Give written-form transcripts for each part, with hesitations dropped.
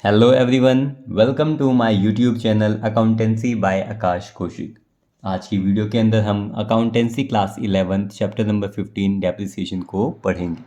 Hello everyone, welcome to my YouTube channel accountancy by Aakash Kaushik. आज की video के अंदर हम accountancy class 11 chapter number 15 depreciation को पढ़ेंगे।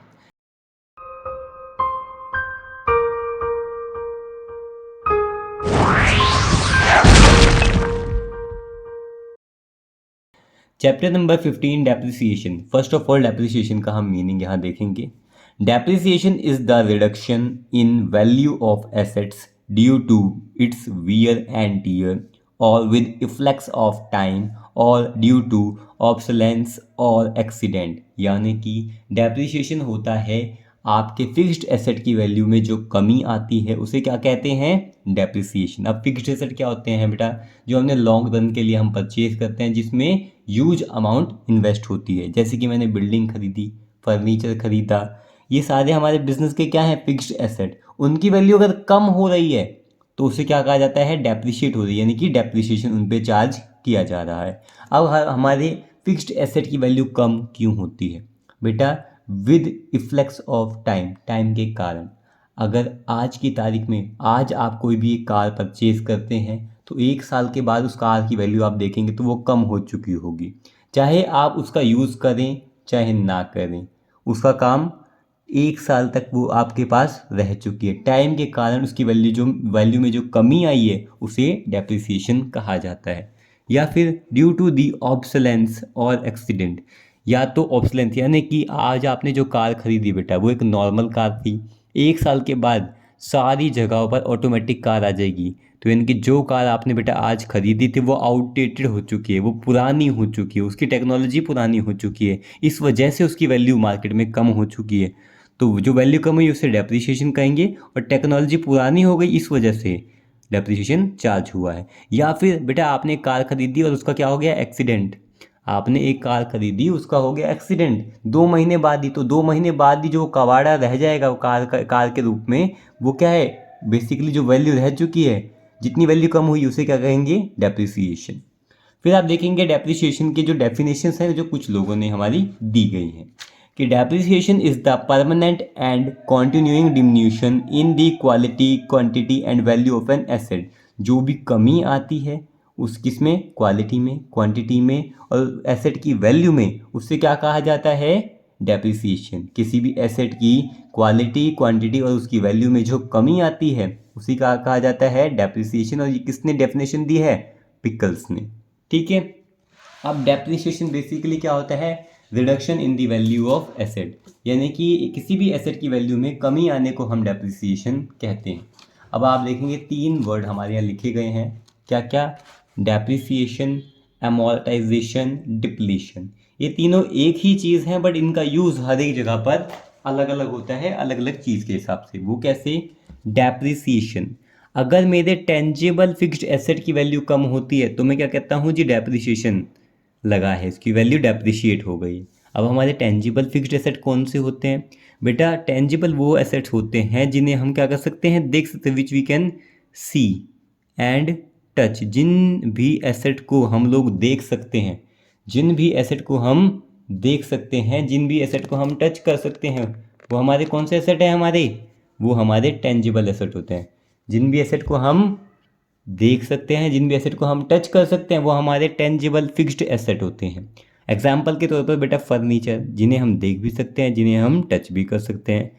Chapter number 15 depreciation. First of all depreciation का हम मीनिंग यहाँ देखेंगे। Depreciation is the reduction in value of assets due to its wear and tear और विद इफ्लेक्स ऑफ टाइम और due to obsolescence और accident. यानी कि डेप्रिसिएशन होता है आपके फिक्स्ड एसेट की वैल्यू में जो कमी आती है उसे क्या कहते हैं, डेप्रिसिएशन। अब फिक्स्ड एसेट क्या होते हैं बेटा, जो हमने लॉन्ग रन के लिए हम परचेज करते हैं, जिसमें ह्यूज अमाउंट इन्वेस्ट होती है। जैसे कि मैंने बिल्डिंग खरीदी, फर्नीचर खरीदा, ये सारे हमारे बिजनेस के क्या हैं, फिक्स्ड एसेट। उनकी वैल्यू अगर कम हो रही है तो उसे क्या कहा जाता है, डेप्रिशिएट हो रही है, यानी कि डेप्रिसिएशन उन पे चार्ज किया जा रहा है। अब हमारे फिक्स्ड एसेट की वैल्यू कम क्यों होती है बेटा, with efflux of time, time के कारण। अगर आज की तारीख में आज आप कोई भी एक कार परचेज करते हैं तो 1 साल के बाद उस कार की वैल्यू आप देखेंगे तो वो कम हो चुकी होगी। चाहे आप उसका यूज़ करें चाहे ना करें, उसका काम 1 साल तक वो आपके पास रह चुकी है। टाइम के कारण उसकी वैल्यू में जो कमी आई है उसे डेप्रिसिएशन कहा जाता है। या फिर ड्यू टू दी ऑब्सोलेंस और एक्सीडेंट। या तो ऑब्सोलेंस यानी कि आज आपने जो कार खरीदी बेटा वो एक नॉर्मल कार थी, 1 साल के बाद सारी जगहों पर ऑटोमेटिक कार आ जाएगी। तो यानी कि जो कार आपने बेटा आज खरीदी थी वो आउटडेटेड हो चुकी है, वो पुरानी हो चुकी है, उसकी टेक्नोलॉजी पुरानी हो चुकी है, इस वजह से उसकी वैल्यू मार्केट में कम हो चुकी है। तो जो वैल्यू कम हुई उसे डेप्रिसिएशन कहेंगे, और टेक्नोलॉजी पुरानी हो गई इस वजह से डेप्रिसिएशन चार्ज हुआ है। या फिर बेटा आपने एक कार खरीदी और उसका क्या हो गया, एक्सीडेंट। आपने एक कार खरीदी, उसका हो गया एक्सीडेंट 2 महीने बाद ही, तो 2 महीने बाद ही जो कबाड़ा रह जाएगा वो कार के रूप में, वो क्या है, बेसिकली जो वैल्यू रह चुकी है, जितनी वैल्यू कम हुई उसे क्या कहेंगे, डेप्रिसिएशन। फिर आप देखेंगे डेप्रिसिएशन के जो डेफिनेशंस हैं जो कुछ लोगों ने हमारी दी गई हैं, कि depreciation is the permanent and continuing diminution in the quality, quantity and value of an asset. जो भी कमी आती है उस किसमें, क्वालिटी में, क्वांटिटी में और एसेट की वैल्यू में, उससे क्या कहा जाता है, डेप्रिसिएशन। किसी भी एसेट की क्वालिटी, क्वांटिटी और उसकी वैल्यू में जो कमी आती है उसी का कहा जाता है डेप्रिसिएशन। और ये किसने डेफिनेशन दी है, पिकल्स ने। ठीक है। अब डेप्रिसिएशन बेसिकली क्या होता है, reduction in the value of asset, यानी कि किसी भी एसेट की वैल्यू में कमी आने को हम डेप्रिसिएशन कहते हैं। अब आप देखेंगे 3 वर्ड हमारे यहाँ लिखे गए हैं, क्या क्या, डेप्रिसिएशन, अमोर्टाइजेशन, डिप्लीशन। ये तीनों एक ही चीज़ हैं बट इनका यूज़ हर एक जगह पर अलग अलग होता है, अलग अलग चीज़ के हिसाब से। वो कैसे, डेप्रिसिएशन, अगर मेरे टेंजिबल फिक्स्ड एसेट की वैल्यू कम होती है तो मैं क्या कहता हूँ जी, डेप्रिसिएशन लगा है, इसकी वैल्यू डेप्रिशिएट हो गई। अब हमारे टेंजिबल फिक्स्ड एसेट कौन से होते हैं बेटा, टेंजिबल वो एसेट्स होते हैं जिन्हें हम क्या कर सकते हैं, देख सकते हैं, which we can see and touch. जिन भी एसेट को हम लोग देख सकते हैं, जिन भी एसेट को हम देख सकते हैं, जिन भी एसेट को हम टच कर सकते हैं, वो हमारे कौन से एसेट हैं, हमारे वो हमारे टेंजिबल एसेट होते हैं। जिन भी एसेट को हम देख सकते हैं, जिन भी एसेट को हम टच कर सकते हैं, वो हमारे टेंजिबल फिक्स्ड एसेट होते हैं। एग्जाम्पल के तौर पर बेटा फर्नीचर, जिन्हें हम देख भी सकते हैं, जिन्हें हम टच भी कर सकते हैं।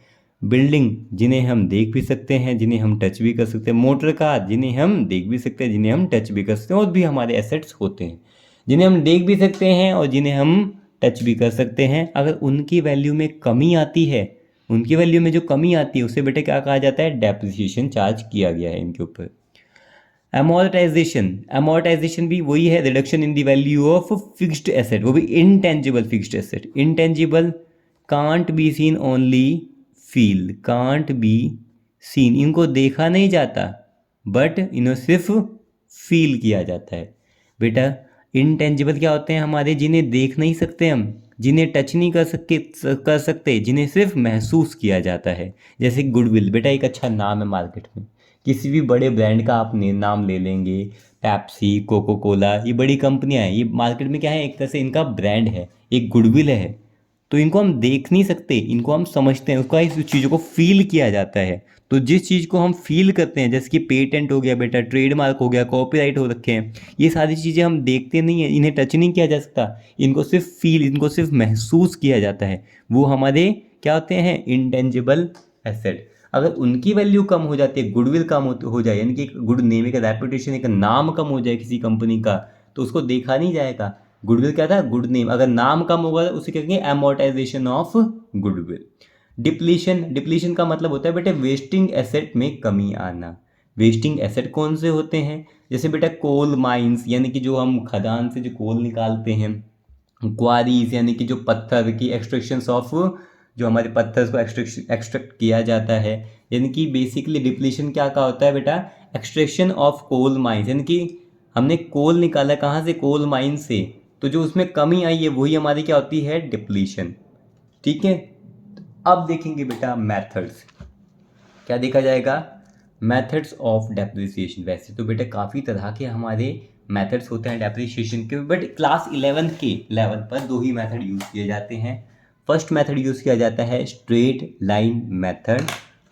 बिल्डिंग, जिन्हें हम देख भी सकते हैं, जिन्हें हम टच भी कर सकते हैं। मोटर कार, जिन्हें हम देख भी सकते हैं, जिन्हें हम टच भी कर सकते हैं। और भी हमारे एसेट्स होते हैं जिन्हें हम देख भी सकते हैं और जिन्हें हम टच भी कर सकते हैं। अगर उनकी वैल्यू में कमी आती है, उनकी वैल्यू में जो कमी आती है उसे बेटा क्या कहा जाता है, डेप्रिसिएशन चार्ज किया गया है इनके ऊपर। अमोर्टाइजेशन, अमोर्टाइजेशन भी वही है, reduction in the value of fixed asset, वो भी intangible fixed asset. Intangible, can't be seen only feel, can't be seen, इनको देखा नहीं जाता बट इन्हें सिर्फ फील किया जाता है। बेटा इनटेंजिबल क्या होते हैं हमारे, जिन्हें देख नहीं सकते हम, जिन्हें टच नहीं कर सकते, जिन्हें सिर्फ महसूस किया जाता है। जैसे गुडविल, बेटा एक अच्छा नाम है मार्केट में, किसी भी बड़े ब्रांड का आप नाम ले लेंगे, पेप्सी, कोको कोला, ये बड़ी कंपनियां हैं, ये मार्केट में क्या है, एक तरह से इनका ब्रांड है, एक गुडविल है। तो इनको हम देख नहीं सकते, इनको हम समझते हैं, उसका इस चीज़ों को फील किया जाता है। तो जिस चीज़ को हम फील करते हैं, जैसे कि पेटेंट हो गया बेटा, ट्रेडमार्क हो गया, कॉपीराइट हो रखे हैं, ये सारी चीज़ें हम देखते नहीं हैं, इन्हें टच नहीं किया जा सकता, इनको सिर्फ फील, इनको सिर्फ महसूस किया जाता है। वो हमारे क्या होते हैं, इंटेंजिबल एसेट। अगर उनकी वैल्यू कम हो जाती है, गुडविल कम हो जाए, यानी कि एक गुड नेम, एक रेपुटेशन, एक नाम कम हो जाए किसी कंपनी का, तो उसको देखा नहीं जाएगा। गुडविल क्या था, गुड नेम। अगर नाम कम होगा तो उसे क्या कहेंगे, amortisation of goodwill. Depletion, depletion का मतलब होता है बेटे वेस्टिंग एसेट में कमी आना। वेस्टिंग एसेट कौन से होते हैं, जैसे बेटा कोल माइंस, यानी कि जो हम खदान से जो कोल निकालते हैं, क्वारीज यानी कि जो पत्थर की एक्सट्रैक्शंस ऑफ, जो हमारे पत्थर को एक्सट्रैक्ट किया जाता है, यानी कि बेसिकली डिप्लीशन क्या का होता है बेटा, एक्सट्रैक्शन ऑफ कोल माइंस, यानी कि हमने कोल निकाला कहाँ से, कोल माइन से, तो जो उसमें कमी आई है वही हमारी क्या होती है, डिप्लीशन। ठीक है, अब देखेंगे बेटा मेथड्स, क्या देखा जाएगा, मेथड्स ऑफ डेप्रिसिएशन। वैसे तो बेटा काफ़ी तरह के हमारे मेथड्स होते हैं डेप्रिसिएशन के, बट क्लास 11 के लेवल पर दो ही मेथड यूज़ किए जाते हैं। फर्स्ट मेथड यूज़ किया जाता है स्ट्रेट लाइन मेथड,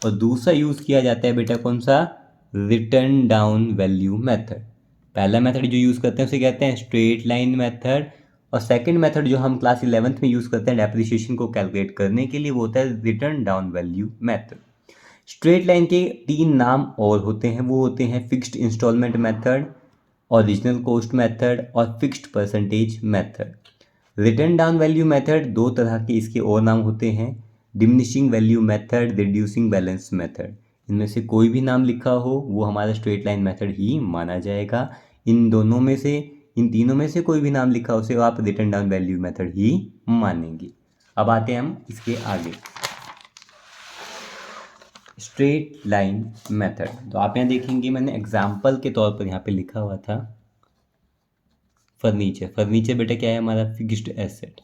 और दूसरा यूज़ किया जाता है बेटा कौन सा, रिटर्न डाउन वैल्यू मेथड। पहला मेथड जो यूज़ करते हैं उसे कहते हैं स्ट्रेट लाइन मेथड, और सेकंड मेथड जो हम क्लास 11th में यूज़ करते हैं डेप्रिसिएशन को कैलकुलेट करने के लिए, वो होता है written down value method. Straight line के तीन नाम और होते हैं, वो होते हैं fixed instalment method, original cost method और fixed percentage method. Written down value method दो तरह के इसके और नाम होते हैं, diminishing value method, reducing balance method. इनमें से कोई भी नाम लिखा हो वो हमारा स्ट्रेट लाइन मेथड ही माना जाएगा। इन दोनों में से, इन तीनों में से कोई भी नाम लिखा हो उसे आप रिटर्न डाउन वैल्यू मेथड ही मानेंगे। अब आते हैं हम इसके आगे, स्ट्रेट लाइन मेथड। तो आप यहाँ देखेंगे मैंने एग्जाम्पल के तौर पर यहाँ पे लिखा हुआ था फर्नीचर। फर्नीचर बेटा क्या है, हमारा फिक्स्ड एसेट।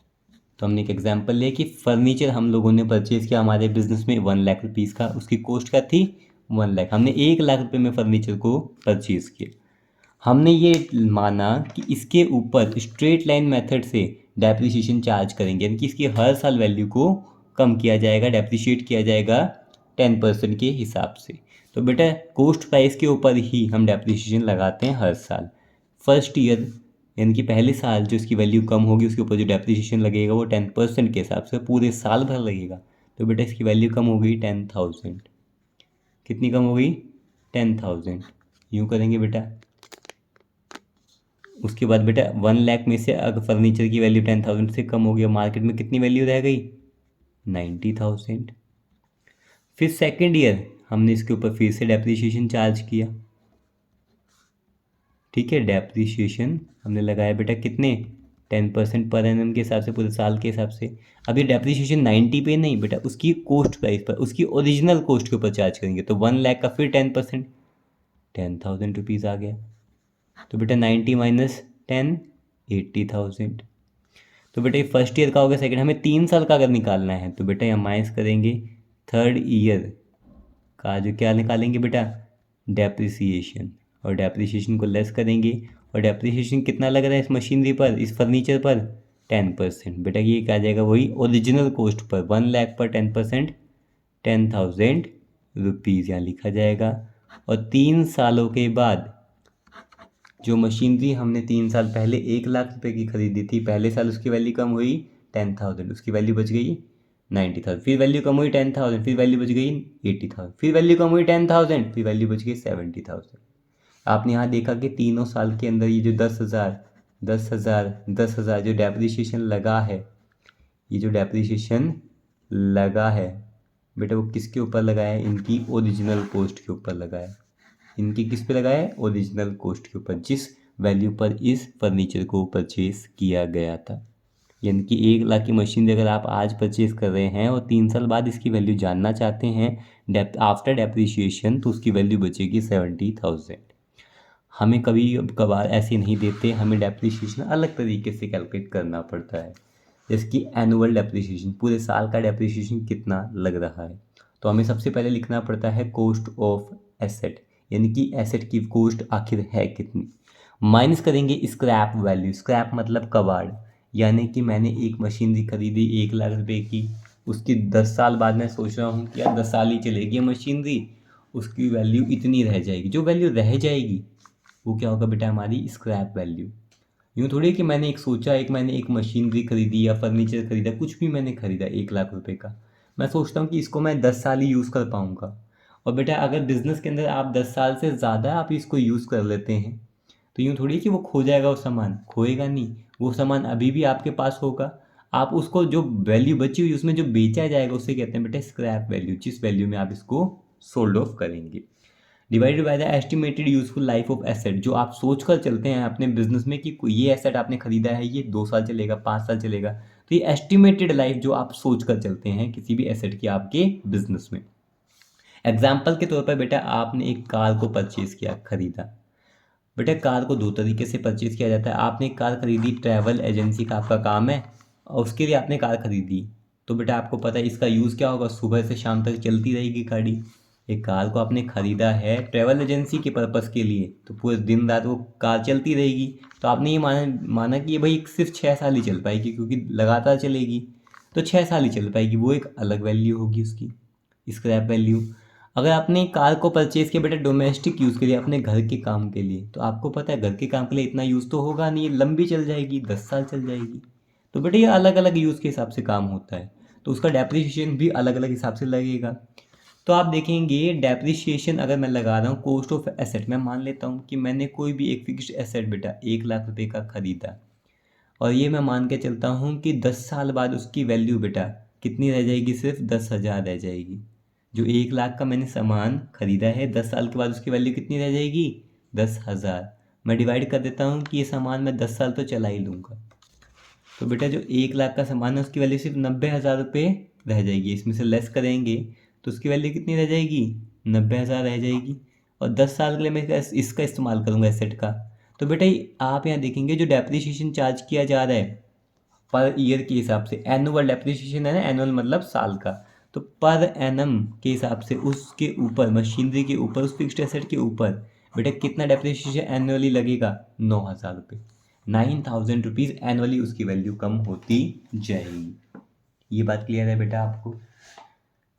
तो हमने एक एग्जांपल लिया कि फर्नीचर हम लोगों ने परचेज़ किया हमारे बिजनेस में 1 लाख रुपीज़ का, उसकी कॉस्ट क्या थी 1 लाख, हमने 1 लाख रुपये में फर्नीचर को परचेज़ किया। हमने ये माना कि इसके ऊपर स्ट्रेट लाइन मेथड से डेप्रिसिएशन चार्ज करेंगे, यानी कि इसकी हर साल वैल्यू को कम किया जाएगा, डेप्रिशिएट किया जाएगा 10% के हिसाब से। तो बेटा कॉस्ट प्राइस के ऊपर ही हम डेप्रिसिएशन लगाते हैं हर साल। फर्स्ट ईयर यानी कि पहले साल जो इसकी वैल्यू कम होगी उसके ऊपर जो डेप्रिसिएशन लगेगा वो 10% के हिसाब से पूरे साल भर लगेगा। तो बेटा इसकी वैल्यू कम हो गई 10,000, कितनी कम हो गई 10,000, यूँ करेंगे बेटा। उसके बाद बेटा 1 लाख में से अगर फर्नीचर की वैल्यू 10,000 से कम हो गया, मार्केट में कितनी वैल्यू रह गई 90,000। फिर सेकेंड ईयर हमने इसके ऊपर फिर से डेप्रिसिएशन चार्ज किया, ठीक है, डेप्रिसिएशन हमने लगाया बेटा कितने 10% पर एनम के हिसाब से पूरे साल के हिसाब से। अब ये डेप्रिसिएशन 90 पे नहीं बेटा, उसकी कॉस्ट प्राइस पर, उसकी ओरिजिनल कॉस्ट के ऊपर चार्ज करेंगे। तो 1 लाख का फिर 10%, 10,000 रुपीज़ आ गया। तो बेटा 90 माइनस 10, 80,000। तो बेटा ये फर्स्ट ईयर का हो गया। सेकेंड, हमें 3 साल का अगर निकालना है तो बेटा हम माइनस करेंगे थर्ड ईयर का, जो क्या निकालेंगे बेटा डेप्रिसिएशन, और डेप्रिसिएशन को लेस करेंगे। और डेप्रिसिएशन कितना लग रहा है इस मशीनरी पर, इस फर्नीचर पर 10%। बेटा ये क्या आ जाएगा, वही ओरिजिनल कॉस्ट पर 1 लाख पर 10%, 10,000 रुपीज़ यहाँ लिखा जाएगा। और 3 सालों के बाद जो मशीनरी हमने 3 साल पहले 1 लाख रुपए की खरीदी थी, पहले साल उसकी वैल्यू कम हुई 10,000, उसकी वैल्यू बच गई 90,000, फिर वैल्यू कम हुई 10,000, फिर वैल्यू बच गई 80,000, फिर वैल्यू कम हुई 10,000, फिर वैल्यू बच गई 70,000। आपने यहाँ देखा कि तीनों साल के अंदर ये जो 10,000 10,000 10,000 जो डेप्रिसिएशन लगा है, ये जो डेप्रिसिएशन लगा है बेटा वो किसके ऊपर लगा है, इनकी ओरिजिनल कॉस्ट के ऊपर लगा है। इनकी किस पे लगा है, ओरिजिनल कॉस्ट के ऊपर, जिस वैल्यू पर इस फर्नीचर को परचेज किया गया था। यानी कि 1 लाख की मशीन अगर आप आज परचेज कर रहे हैं और 3 साल बाद इसकी वैल्यू जानना चाहते हैं आफ्टर डेप्रिसिएशन, तो उसकी वैल्यू बचेगी 70,000। हमें कभी कभार ऐसे नहीं देते, हमें डेप्रिसिएशन अलग तरीके से कैलकुलेट करना पड़ता है, जैसे कि एनुअल डेप्रिसिएशन, पूरे साल का डेप्रिसिएशन कितना लग रहा है। तो हमें सबसे पहले लिखना पड़ता है कॉस्ट ऑफ एसेट, यानी कि एसेट की कॉस्ट आखिर है कितनी, माइनस करेंगे स्क्रैप वैल्यू। स्क्रैप मतलब कबाड़, यानी कि मैंने एक मशीनरी खरीदी 1 लाख रुपए की, उसकी 10 साल बाद मैं सोच रहा हूँ कि यार 10 साल ही चलेगी ये मशीनरी, उसकी वैल्यू इतनी रह जाएगी। जो वैल्यू रह जाएगी वो क्या होगा बेटा, हमारी स्क्रैप वैल्यू। यूँ थोड़ी कि मैंने एक सोचा, मैंने एक मशीनरी खरीदी या फर्नीचर खरीदा, कुछ भी मैंने खरीदा 1 लाख रुपए का, मैं सोचता हूँ कि इसको मैं 10 साल ही यूज़ कर पाऊँगा। और बेटा अगर बिज़नेस के अंदर आप 10 साल से ज़्यादा आप इसको यूज़ कर लेते हैं, तो यूँ थोड़ी कि वो खो जाएगा, वो सामान खोएगा नहीं, वो सामान अभी भी आपके पास होगा। आप उसको जो वैल्यू बची हुई उसमें जो बेचा जाएगा उसे कहते हैं बेटा स्क्रैप वैल्यू, जिस वैल्यू में आप इसको सोल्ड ऑफ करेंगे। Divided by the estimated useful life of asset, जो आप सोच कर चलते हैं अपने बिजनेस में कि कोई ये एसेट आपने खरीदा है ये 2 साल चलेगा, 5 साल चलेगा, तो ये एस्टिमेटेड लाइफ जो आप सोच कर चलते हैं किसी भी एसेट की आपके बिजनेस में। एग्जाम्पल के तौर पर बेटा आपने एक कार को परचेज किया, खरीदा। बेटा कार को दो तरीके से परचेज किया जाता है। आपने एक कार खरीदी, ट्रैवल एजेंसी का आपका काम है और उसके लिए आपने कार खरीदी, तो बेटा आपको पता है इसका यूज़ क्या होगा, सुबह से शाम तक चलती रहेगी गाड़ी। एक कार को आपने ख़रीदा है ट्रैवल एजेंसी के पर्पज़ के लिए, तो पूरे दिन रात वो कार चलती रहेगी, तो आपने ये माना कि ये भाई सिर्फ 6 साल ही चल पाएगी क्योंकि लगातार चलेगी, तो 6 साल ही चल पाएगी, वो एक अलग वैल्यू होगी उसकी, स्क्रैप वैल्यू। अगर आपने कार को परचेज़ किया बेटा डोमेस्टिक यूज़ के लिए, अपने घर के काम के लिए, तो आपको पता है घर के काम के लिए इतना यूज़ तो होगा नहीं, ये लंबी चल जाएगी, 10 साल चल जाएगी। तो बेटा ये अलग अलग यूज़ के हिसाब से काम होता है, तो उसका डेप्रिसिएशन भी अलग अलग हिसाब से लगेगा। तो आप देखेंगे डेप्रिसिएशन अगर मैं लगा रहा हूँ कॉस्ट ऑफ एसेट, मैं मान लेता हूँ कि मैंने कोई भी एक फिक्स्ड एसेट बेटा 1 लाख रुपए का खरीदा, और ये मैं मान के चलता हूँ कि 10 साल बाद उसकी वैल्यू बेटा कितनी रह जाएगी, सिर्फ 10,000 रह जाएगी। जो 1 लाख का मैंने सामान खरीदा है 10 साल के बाद उसकी वैल्यू कितनी रह जाएगी, 10,000। मैं डिवाइड कर देता हूँ कि ये सामान मैं 10 साल तो चला ही लूँगा, तो बेटा जो 1 लाख का सामान है उसकी वैल्यू सिर्फ 90,000 रुपये रह जाएगी। इसमें से लेस करेंगे तो उसकी वैल्यू कितनी रह जाएगी, 90,000 रह जाएगी। और 10 साल के लिए मैं इसका इस्तेमाल करूँगा एसेट का, तो बेटा आप यहाँ देखेंगे जो डेप्रिसिएशन चार्ज किया जा रहा है पर ईयर के हिसाब से, एनुअल डेप्रिसिएशन है ना, एनुअल मतलब साल का, तो पर एनम के हिसाब से उसके ऊपर मशीनरी के ऊपर उस फिक्स्ड एसेट के ऊपर बेटा कितना डेप्रिसिएशन एनुअली लगेगा, 9,000 रुपये। 9,000 रुपीज़ एनुअली उसकी वैल्यू कम होती जाएगी। ये बात क्लियर है बेटा आपको।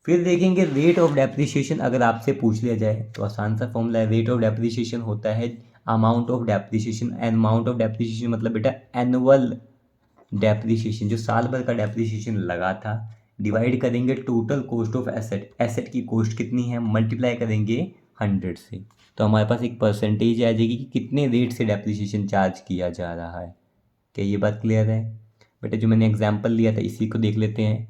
फिर देखेंगे रेट ऑफ डेप्रिसिएशन, अगर आपसे पूछ लिया जाए तो आसान सा फॉर्मूला है, रेट ऑफ डेप्रिसिएशन होता है amount of depreciation, amount of depreciation मतलब बेटा एनुअल डेप्रिसिएशन, जो साल भर का डेप्रिसिएशन लगा था, डिवाइड करेंगे total cost of asset, asset की कॉस्ट कितनी है मल्टीप्लाई करेंगे 100 से, तो हमारे पास एक परसेंटेज आ जाएगी कि कितने रेट से डेप्रिसिएशन चार्ज किया जा रहा है। क्या ये बात क्लियर है बेटा? जो मैंने एग्जांपल लिया था इसी को देख लेते हैं।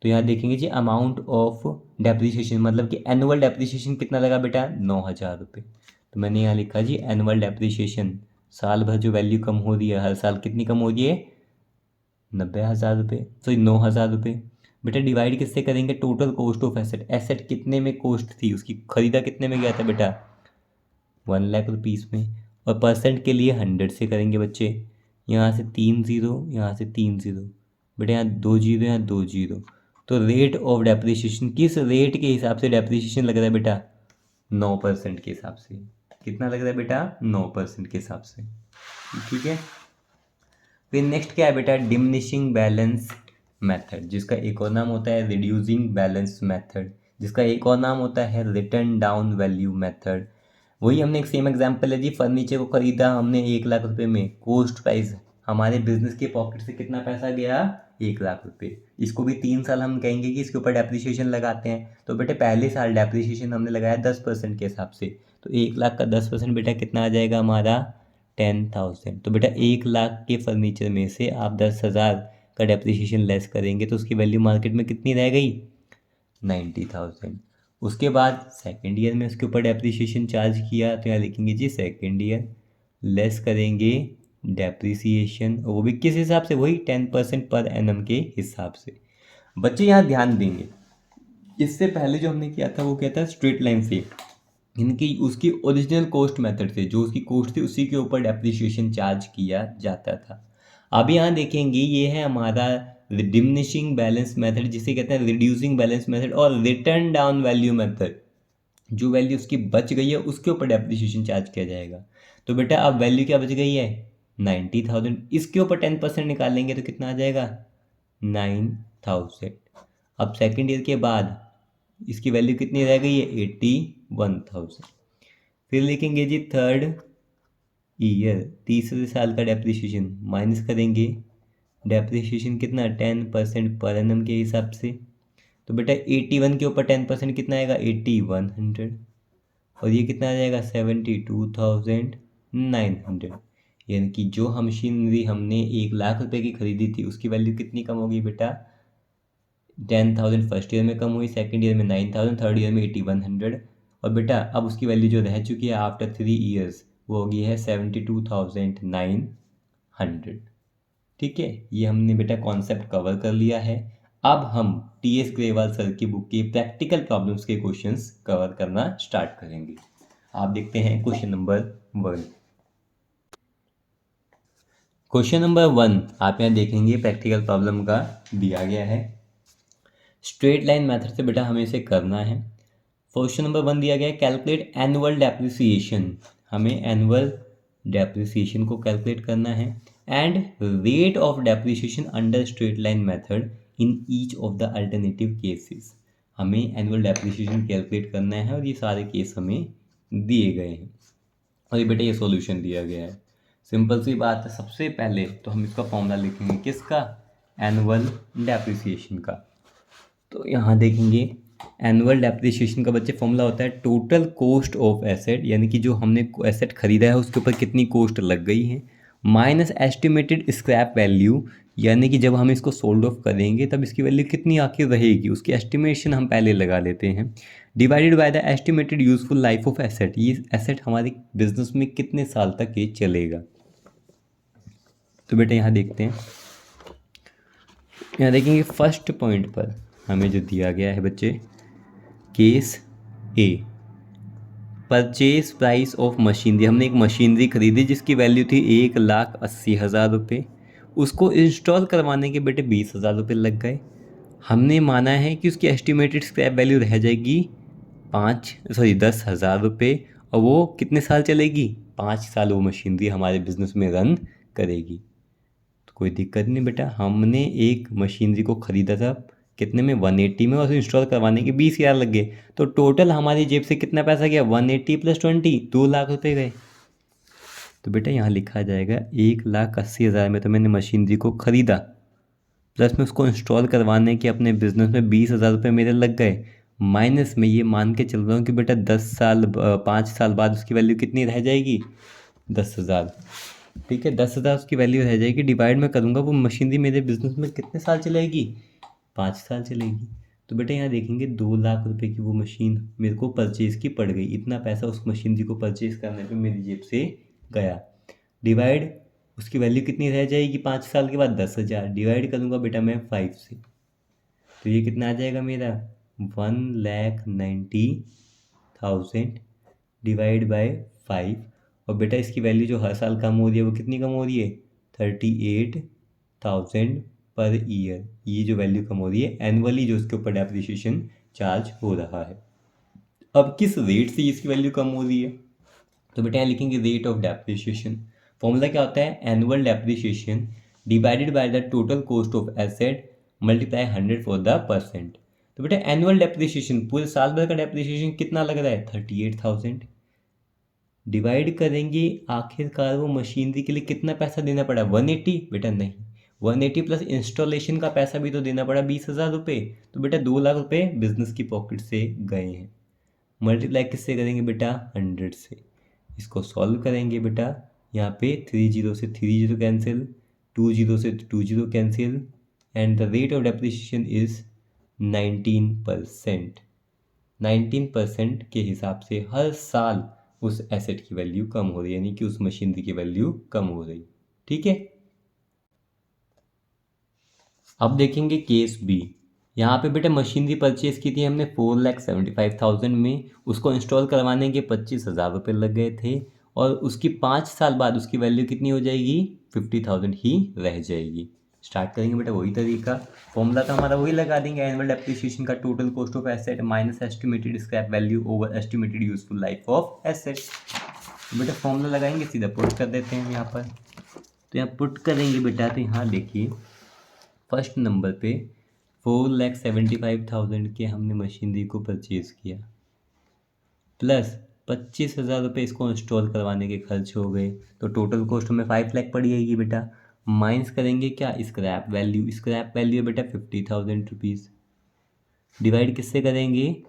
तो यहाँ देखेंगे जी अमाउंट ऑफ डेप्रिसिएशन मतलब कि एनुअल डेप्रिसिएशन कितना लगा बेटा, 9,000 रुपये। तो मैंने यहाँ लिखा जी एनुअल डेप्रिसिएशन, साल भर जो वैल्यू कम हो रही है, हर साल कितनी कम हो रही है, 90,000 रुपये, सॉरी 9,000 रुपये। बेटा डिवाइड किससे करेंगे, total cost of asset, asset कितने में कॉस्ट थी उसकी, खरीदा कितने में गया था बेटा, 1 लाख रुपीज़ में, और परसेंट के लिए 100 से करेंगे बच्चे। यहाँ से 3 ज़ीरो, यहाँ से 3 ज़ीरो, बेटा यहाँ 2 ज़ीरो, यहाँ 2 ज़ीरो, तो रेट ऑफ डेप्रिसिएशन, किस रेट के हिसाब से डेप्रिसिएशन लग रहा है बेटा, 9% के हिसाब से। कितना लग रहा है बेटा, 9% के हिसाब से। ठीक है। फिर नेक्स्ट क्या है बेटा, डिमिनिशिंग बैलेंस मेथड, जिसका एक और नाम होता है रिड्यूसिंग बैलेंस मेथड, जिसका एक और नाम होता है रिटर्न डाउन वैल्यू मेथड। वही हमने एक सेम एग्जांपल है जी, फर्नीचर को खरीदा हमने 1 लाख रुपए में, कॉस्ट प्राइस हमारे बिजनेस के पॉकेट से कितना पैसा गया, 1 लाख रुपए। इसको भी 3 साल हम कहेंगे कि इसके ऊपर डेप्रिसिएशन लगाते हैं, तो बेटे पहले साल डेप्रिसिएशन हमने लगाया 10% के हिसाब से, तो 1 लाख का 10% बेटा कितना आ जाएगा हमारा, 10,000। तो बेटा 1 लाख के फर्नीचर में से आप 10,000 का डेप्रिसिएशन लेस करेंगे तो उसकी वैल्यू मार्केट में कितनी रह गई, 90,000। उसके बाद सेकेंड ईयर में उसके ऊपर डेप्रिसिएशन चार्ज किया, तो यहाँ लिखेंगे जी सेकेंड ईयर लेस करेंगे डेप्रिसिएशन, वो भी किस हिसाब से, वही 10% पर एनम के हिसाब से। बच्चे यहाँ ध्यान देंगे, इससे पहले जो हमने किया था वो क्या था, स्ट्रेट लाइन से, इनकी उसकी ओरिजिनल कॉस्ट मेथड से, जो उसकी कॉस्ट थी उसी के ऊपर डेप्रिसिएशन चार्ज किया जाता था। अब यहाँ देखेंगे ये है हमारा डिमिनिशिंग बैलेंस मेथड, जिसे कहते हैं रिड्यूसिंग बैलेंस मेथड, और रिटर्न डाउन वैल्यू मेथड, जो वैल्यू उसकी बच गई है उसके ऊपर डेप्रिसिएशन चार्ज किया जाएगा। तो बेटा अब वैल्यू क्या बच गई है, 90,000, इसके ऊपर 10% निकालेंगे तो कितना आ जाएगा 9,000। अब सेकेंड ईयर के बाद इसकी वैल्यू कितनी रह गई है 81,000। फिर लिखेंगे जी थर्ड ईयर, तीसरे साल का डेप्रिसिएशन, माइनस करेंगे डेप्रिसिएशन कितना 10% पर एनम के हिसाब से। तो बेटा 81 के ऊपर 10% कितना आएगा 8100, और ये कितना आ जाएगा 72,900। यानी कि जो हम मशीनरी हमने 1 लाख रुपए की खरीदी थी उसकी वैल्यू कितनी कम होगी बेटा 10,000 फर्स्ट ईयर में कम हुई, सेकंड ईयर में 9,000, थर्ड ईयर में 8100, और बेटा अब उसकी वैल्यू जो रह चुकी है आफ्टर 3 ईयर्स वो हो गई है 72,900। ठीक है, ये हमने बेटा कॉन्सेप्ट कवर कर लिया है। अब हम टीएस ग्रेवाल सर की बुक के प्रैक्टिकल प्रॉब्लम्स के क्वेश्चंस कवर करना स्टार्ट करेंगे। आप देखते हैं क्वेश्चन नंबर 1। क्वेश्चन नंबर 1 आप यहाँ देखेंगे प्रैक्टिकल प्रॉब्लम का दिया गया है। स्ट्रेट लाइन मेथड से बेटा हमें इसे करना है। क्वेश्चन नंबर 1 दिया गया है कैलकुलेट एनुअल डेप्रिसिएशन, हमें एनुअल डेप्रिसिएशन को कैलकुलेट करना है and rate of depreciation under straight line method in each of the alternative cases, हमें एनुअल डेप्रिसिएशन कैलकुलेट करना है और ये सारे केस हमें दिए गए हैं और ये बेटा ये सॉल्यूशन दिया गया है। सिंपल सी बात है, सबसे पहले तो हम इसका फॉर्मूला लिखेंगे किसका एनुअल डेप्रिसिएशन का। तो यहाँ देखेंगे एनुअल डेप्रिसिएशन का बच्चे फॉर्मूला होता है टोटल कॉस्ट ऑफ एसेट, यानी कि जो हमने एसेट खरीदा है उसके ऊपर कितनी कॉस्ट लग गई है, माइनस एस्टिमेटेड स्क्रैप वैल्यू, यानी कि जब हम इसको सोल्ड ऑफ करेंगे तब इसकी वैल्यू कितनी आखिर रहेगी उसकी एस्टिमेशन हम पहले लगा लेते हैं, divided by the estimated useful life of asset, ये एसेट हमारे बिजनेस में कितने साल तक ये चलेगा। तो बेटा यहाँ देखते हैं, यहाँ देखेंगे फर्स्ट पॉइंट पर हमें जो दिया गया है बच्चे case A, purchase price of machinery, हमने एक मशीनरी खरीदी जिसकी वैल्यू थी 1,80,000 रुपये, उसको इंस्टॉल करवाने के बेटे 20,000 रुपये लग गए। हमने माना है कि उसकी एस्टिमेटेड स्क्रैप वैल्यू रह जाएगी 10,000 रुपये, और वो कितने साल चलेगी 5 साल वो मशीनरी हमारे बिजनेस में रन करेगी। तो कोई दिक्कत नहीं बेटा, हमने एक मशीनरी को ख़रीदा था कितने में 180 में, और उसे इंस्टॉल करवाने के 20,000 लग गए, तो टोटल हमारी जेब से कितना पैसा गया 180 + 20 2 लाख रुपए गए। तो बेटा यहाँ लिखा जाएगा 1,80,000 में तो मैंने मशीनरी को ख़रीदा, प्लस में उसको इंस्टॉल करवाने के अपने बिजनेस में 20,000 रुपये मेरे लग गए, माइनस में ये मान के चल रहा हूँ कि बेटा 5 साल बाद उसकी वैल्यू कितनी रह जाएगी 10,000। ठीक है, 10,000 उसकी वैल्यू रह जाएगी, डिवाइड में करूँगा वो मशीनरी मेरे बिजनेस में कितने साल चलेगी 5 साल चलेगी। तो बेटा यहाँ देखेंगे 2 लाख रुपए की वो मशीन मेरे को परचेज़ की पड़ गई, इतना पैसा उस मशीनरी को परचेज़ करने पे मेरी जेब से गया, डिवाइड उसकी वैल्यू कितनी रह जाएगी 5 साल के बाद 10,000, डिवाइड करूँगा बेटा मैं 5 से, तो ये कितना आ जाएगा मेरा 1,90,000 डिवाइड बाय 5, और बेटा इसकी वैल्यू जो हर साल कम हो रही है वो कितनी कम हो रही है 38,000 पर ईयर, ये जो वैल्यू कम हो रही है एनुअली जो इसके ऊपर डेप्रिसिएशन चार्ज हो रहा है। अब किस रेट से इसकी वैल्यू कम हो रही है, तो बेटा यहाँ लिखेंगे रेट ऑफ डेप्रिसिएशन। फॉर्मूला क्या होता है annual depreciation divided by the total cost of asset multiply 100 for the %। तो बेटा एनुअल डेप्रिसिएशन पूरे साल भर का डेप्रिसिएशन कितना लग रहा है 38,000, डिवाइड करेंगे आखिरकार वो मशीनरी के लिए कितना पैसा देना पड़ा 180, बेटा नहीं 180 प्लस इंस्टॉलेशन का पैसा भी तो देना पड़ा 20,000 रुपये, तो बेटा 2 लाख रुपये बिजनेस की पॉकेट से गए हैं। मल्टीप्लाई किससे करेंगे बेटा 100 से, इसको सॉल्व करेंगे बेटा, यहाँ पे 30 से 30 कैंसिल, 20 से 20 cancel, and the rate of depreciation is 19%। 19% के हिसाब से हर साल उस एसेट की वैल्यू कम हो रही है, यानी कि उस मशीनरी की वैल्यू कम हो रही। ठीक है, अब देखेंगे केस बी। यहाँ पे बेटा मशीनरी परचेज की थी हमने 4,75,000 में, उसको इंस्टॉल करवाने के 25,000 रुपये लग गए थे, और उसकी 5 साल बाद उसकी वैल्यू कितनी हो जाएगी 50,000 ही रह जाएगी। स्टार्ट करेंगे बेटा वही तरीका, फॉर्मूला तो हमारा वही लगा देंगे एनुअल डेप्रिसिएशन का total cost of asset minus estimated scrap value over estimated useful life of asset. बेटा फॉर्मूला लगाएंगे सीधा पुट कर देते हैं यहाँ पर, तो यहाँ पुट करेंगे बेटा, तो यहाँ देखिए फर्स्ट नंबर पे 4,75,000 के हमने मशीनरी को परचेज़ किया, प्लस 25,000 रुपये इसको इंस्टॉल करवाने के खर्च हो गए, तो टोटल कॉस्ट हमें 5 लाख पड़ जाएगी बेटा। माइनस करेंगे क्या, स्क्रैप वैल्यू, स्क्रैप वैल्यू है बेटा 50,000 रुपीज़, डिवाइड किससे करेंगे,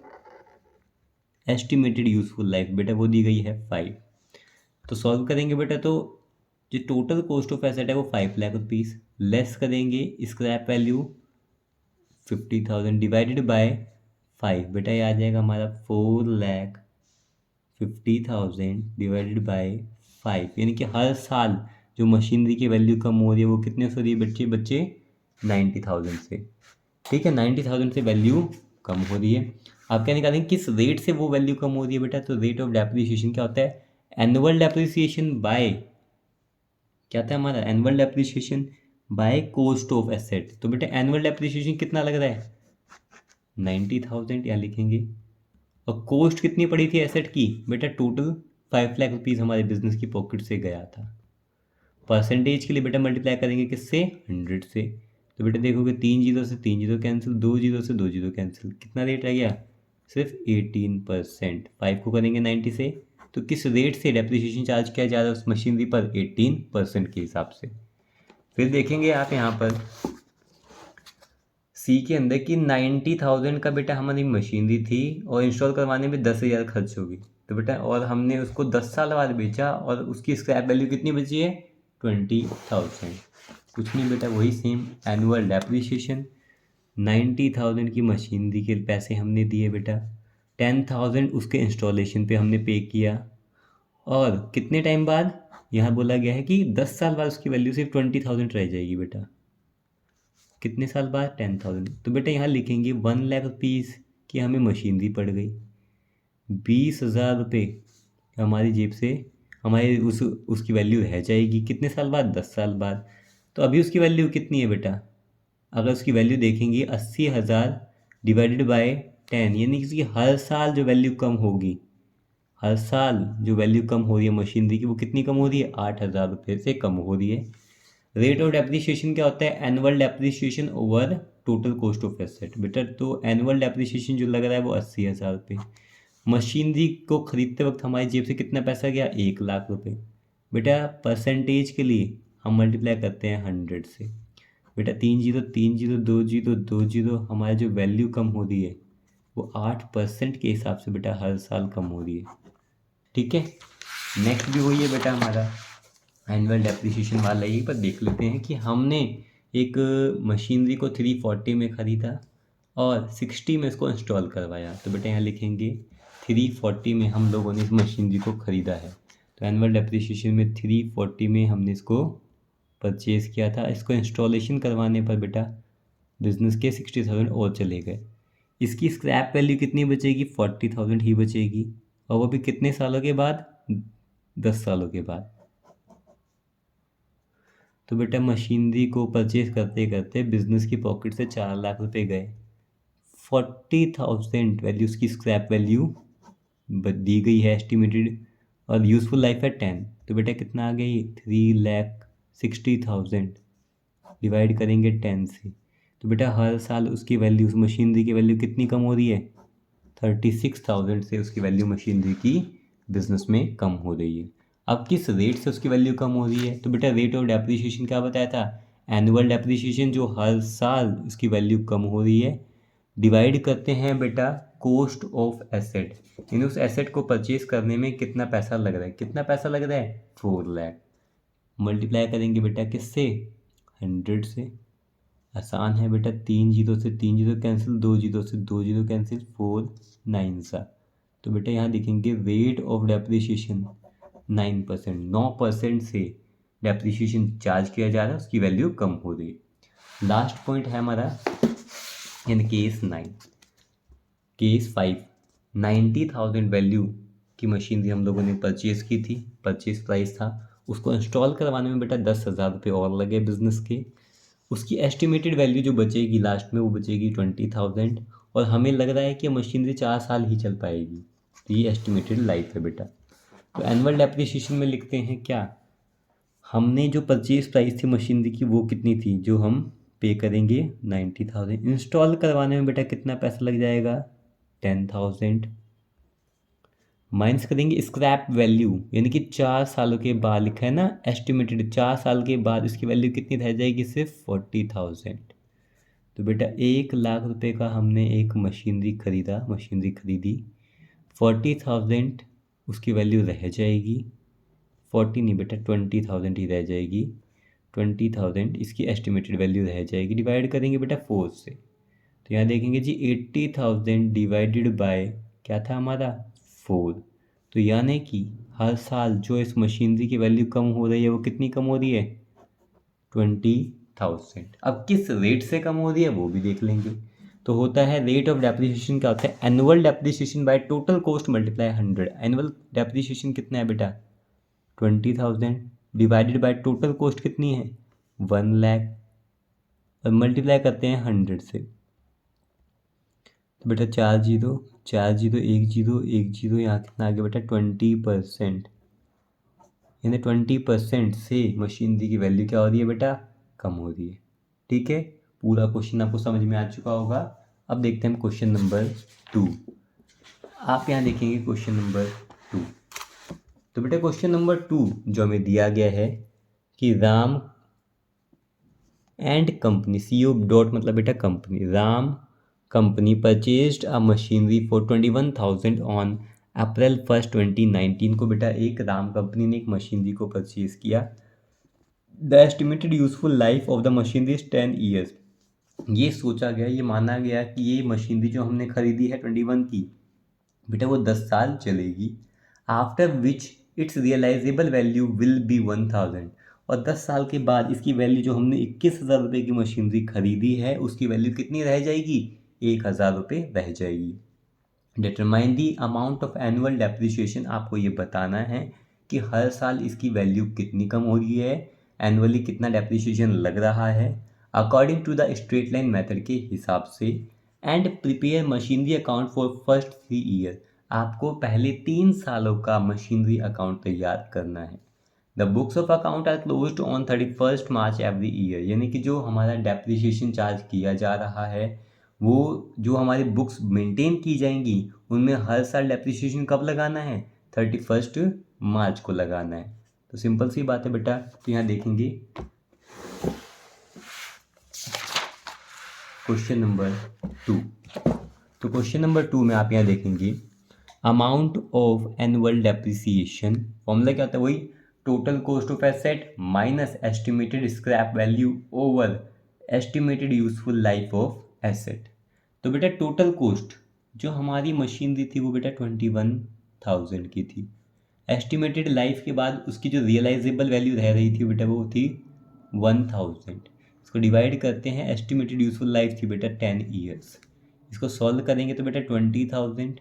एस्टिमेटेड यूजफुल लाइफ बेटा वो दी गई है 5। तो सॉल्व करेंगे बेटा, तो जो टोटल कॉस्ट ऑफ एसेट है वो 5 लाख रुपीज़, लेस करेंगे स्क्रैप वैल्यू 50,000 डिवाइडेड बाय 5, बेटा ये आ जाएगा हमारा 4,50,000 डिवाइडेड बाय 5, यानी कि हर साल जो मशीनरी की वैल्यू कम हो रही है वो कितने से हो रही है बच्चे बच्चे 90,000 से। ठीक है, 90,000 से वैल्यू कम हो रही है। आप क्या निकालेंगे, किस रेट से वो वैल्यू कम हो रही है बेटा, तो रेट ऑफ डेप्रिसिएशन क्या होता है, एनुअल डेप्रिसिएशन बाय, क्या था हमारा, annual depreciation by cost of asset. तो बेटा एनुअल डेप्रिसिएशन कितना लग रहा है, 90,000 यहाँ लिखेंगे, और कॉस्ट कितनी पड़ी थी एसेट की बेटा, टोटल 5 लाख रुपीज़ हमारे बिजनेस की पॉकेट से गया था। परसेंटेज के लिए बेटा मल्टीप्लाई करेंगे किससे, 100 से। तो बेटा देखोगे 3 जीरो से 3 जीरो कैंसिल, 2 जीरो से 2 जीरो कैंसिल, कितना रेट रह गया, सिर्फ 18%। 5 को करेंगे 90 से, तो किस रेट से डेप्रिसिएशन चार्ज किया जा रहा है उस मशीनरी पर, 18% के हिसाब से। फिर देखेंगे आप यहाँ पर सी के अंदर कि 90,000 का बेटा हमारी मशीनरी थी और इंस्टॉल करवाने में 10,000 खर्च होगी, तो बेटा और हमने उसको 10 साल बाद बेचा और उसकी स्क्रैप वैल्यू कितनी बची है, 20,000। कुछ नहीं बेटा, वही सेम एनुअल डेप्रिसिएशन, 90,000 की मशीनरी के पैसे हमने दिए बेटा, 10,000 उसके इंस्टॉलेशन पे हमने पे किया, और कितने टाइम बाद, यहाँ बोला गया है कि 10 साल बाद उसकी वैल्यू सिर्फ 20,000 रह जाएगी बेटा, कितने साल बाद, 10,000। तो बेटा यहाँ लिखेंगे 1 लाख रुपीज़ की हमें मशीनरी पड़ गई, 20,000 रुपये हमारी जेब से हमारे उसकी वैल्यू रह जाएगी कितने साल बाद, 10 साल बाद। तो अभी उसकी वैल्यू कितनी है बेटा, अगर उसकी वैल्यू देखेंगे 80,000 डिवाइडेड बाय 10, यानी कि हर साल जो वैल्यू कम होगी, हर साल जो वैल्यू कम हो रही है मशीनरी की वो कितनी कम हो रही है, 8,000 रुपये से कम हो रही है। रेट ऑफ डेप्रिसिएशन क्या होता है, annual depreciation over total cost of asset बेटा, तो एनुअल डेप्रिसिएशन जो लग रहा है वो 80,000 रुपये। मशीनरी को खरीदते वक्त हमारी जेब से कितना पैसा गया, 1 लाख रुपये बेटा। परसेंटेज के लिए हम मल्टीप्लाई करते हैं 100 से बेटा, 3 जीरो 3 जीरो 2 जीरो 2 जीरो, हमारी जो वैल्यू कम हो रही है वो 8% के हिसाब से बेटा हर साल कम हो रही है। ठीक है, नेक्स्ट भी वही है बेटा हमारा एनुअल डेप्रिसिएशन वाला ही, पर देख लेते हैं कि हमने एक मशीनरी को 340 में ख़रीदा और 60 में इसको इंस्टॉल करवाया, तो बेटा यहाँ लिखेंगे 340 में हम लोगों ने इस मशीनरी को ख़रीदा है, तो एनुअल डेप्रिसिएशन में 340 में हमने इसको परचेज़ किया था, इसको इंस्टॉलेशन करवाने पर बेटा बिजनेस के 60,000 और चले गए। इसकी स्क्रैप वैल्यू कितनी बचेगी, 40,000 ही बचेगी, और वो भी कितने सालों के बाद, 10 सालों के बाद। तो बेटा मशीनरी को परचेज करते करते बिजनेस की पॉकेट से 4 लाख रुपए गए, 40,000 वैल्यू उसकी स्क्रैप वैल्यू दी गई है एस्टिमेटेड, और यूज़फुल लाइफ है 10, तो बेटा कितना आ गई, 3,60,000 डिवाइड करेंगे 10 से, तो बेटा हर साल उसकी वैल्यू, उस मशीनरी की वैल्यू कितनी कम हो रही है, 36,000 से उसकी वैल्यू मशीनरी की बिजनेस में कम हो रही है। अब किस रेट से उसकी वैल्यू कम हो रही है, तो बेटा रेट ऑफ डेप्रिसिएशन क्या बताया था, एनुअल डेप्रिसिएशन जो हर साल उसकी वैल्यू कम हो रही है, डिवाइड करते हैं बेटा कॉस्ट ऑफ एसेट, यानी उस एसेट को परचेज करने में कितना पैसा लग रहा है, कितना पैसा लग रहा है, 4 लाख, मल्टीप्लाई करेंगे बेटा किससे, 100 से। आसान है बेटा, 3 जीरो से 3 जीरो कैंसिल, 2 जीरो से 2 जीरो कैंसिल, 4 9 सा, तो बेटा यहाँ देखेंगे रेट ऑफ डेप्रिसिएशन 9%, 9% से डेप्रिसिएशन चार्ज किया जा रहा है, उसकी वैल्यू कम हो रही है। लास्ट पॉइंट है हमारा इन केस 9, केस 5, 90,000 वैल्यू की मशीनरी हम लोगों ने परचेज़ की थी, परचेज प्राइस था, उसको इंस्टॉल करवाने में बेटा 10,000 रुपये और लगे बिजनेस के, उसकी एस्टिमेटेड वैल्यू जो बचेगी लास्ट में वो बचेगी 20,000, और हमें लग रहा है कि मशीनरी 4 साल ही चल पाएगी, तो ये एस्टिमेटेड लाइफ है बेटा। तो एनुअल डेप्रिसिएशन में लिखते हैं क्या, हमने जो परचेज प्राइस थी मशीनरी की वो कितनी थी, जो हम पे करेंगे 90,000। इंस्टॉल करवाने में बेटा कितना पैसा लग जाएगा, 10,000। माइनस करेंगे स्क्रैप वैल्यू, यानी कि 4 सालों के बाद लिखा है ना एस्टिमेटेड, 4 साल के बाद इसकी वैल्यू कितनी रह जाएगी, सिर्फ 40,000। तो बेटा 1 लाख रुपए का हमने एक मशीनरी खरीदी, 40,000 उसकी वैल्यू रह जाएगी, 40 नहीं बेटा 20,000 ही रह जाएगी, 20,000 इसकी एस्टिमेटेड वैल्यू रह जाएगी। डिवाइड करेंगे बेटा 4 से, तो यहाँ देखेंगे जी 80,000 डिवाइडेड बाय क्या था हमारा 4। तो यानी कि हर साल जो इस मशीनरी की वैल्यू कम हो रही है वो कितनी कम हो रही है, 20,000। अब किस रेट से कम हो रही है वो भी देख लेंगे। तो होता है रेट ऑफ डेप्रिसिएशन क्या होता है, annual depreciation by total cost multiply 100। Annual depreciation कितना है बेटा 20,000 डिवाइडेड बाय टोटल कॉस्ट कितनी है 1 लाख, और मल्टीप्लाई करते हैं 100 से। तो बेटा 4 जीरो 1 जीरो यहाँ कितना आ गया बेटा 20%, यानी 20% से मशीनरी की वैल्यू क्या हो रही है बेटा, कम हो रही है। ठीक है, पूरा क्वेश्चन आपको समझ में आ चुका होगा। अब देखते हैं क्वेश्चन नंबर 2। आप यहाँ देखेंगे क्वेश्चन नंबर 2। तो बेटा क्वेश्चन नंबर 2 जो हमें दिया गया है कि Ram and company, CO dot मतलब बेटा company, Ram company purchased a machinery for 21,000 on April 1 2019 को बेटा एक राम कंपनी ने एक मशीनरी को परचेज किया। The estimated useful life of the machinery is 10 years. ये सोचा गया, ये माना गया कि ये मशीनरी जो हमने खरीदी है 21 की बेटा वो 10 साल चलेगी। After which its realisable value will be 1,000, और 10 साल के बाद इसकी वैल्यू जो हमने 21,000 रुपये की मशीनरी खरीदी है उसकी वैल्यू कितनी रह जाएगी, 1,000 रुपये रह जाएगी। Determine the amount of annual depreciation, आपको ये बताना है कि हर साल इसकी वैल्यू कितनी कम हो रही है, एनुअली कितना डेप्रिसिएशन लग रहा है according to the straight line method के हिसाब से। And prepare machinery account for first 3 year, आपको पहले 3 सालों का मशीनरी अकाउंट तैयार करना है। The books of account are closed on 31 March every year, यानी कि जो हमारा डेप्रिसिएशन चार्ज किया जा रहा है वो जो हमारी बुक्स मेंटेन की जाएंगी उनमें हर साल डेप्रिसिएशन कब लगाना है, 31 मार्च को लगाना है। तो सिंपल सी बात है बेटा। तो यहाँ देखेंगे क्वेश्चन नंबर 2। तो क्वेश्चन नंबर 2 में आप यहाँ देखेंगे amount of annual depreciation, formula क्या होता है, वही total cost of asset minus estimated scrap value over estimated useful life of asset. तो बेटा टोटल कॉस्ट जो हमारी मशीनरी थी वो बेटा 21,000 की थी। एस्टिमेटेड लाइफ के बाद उसकी जो रियलाइजेबल वैल्यू रह रही थी बेटा वो थी 1,000। इसको डिवाइड करते हैं, एस्टिमेटेड यूजफुल लाइफ थी बेटा 10 ईयर्स। इसको सॉल्व करेंगे तो बेटा 20,000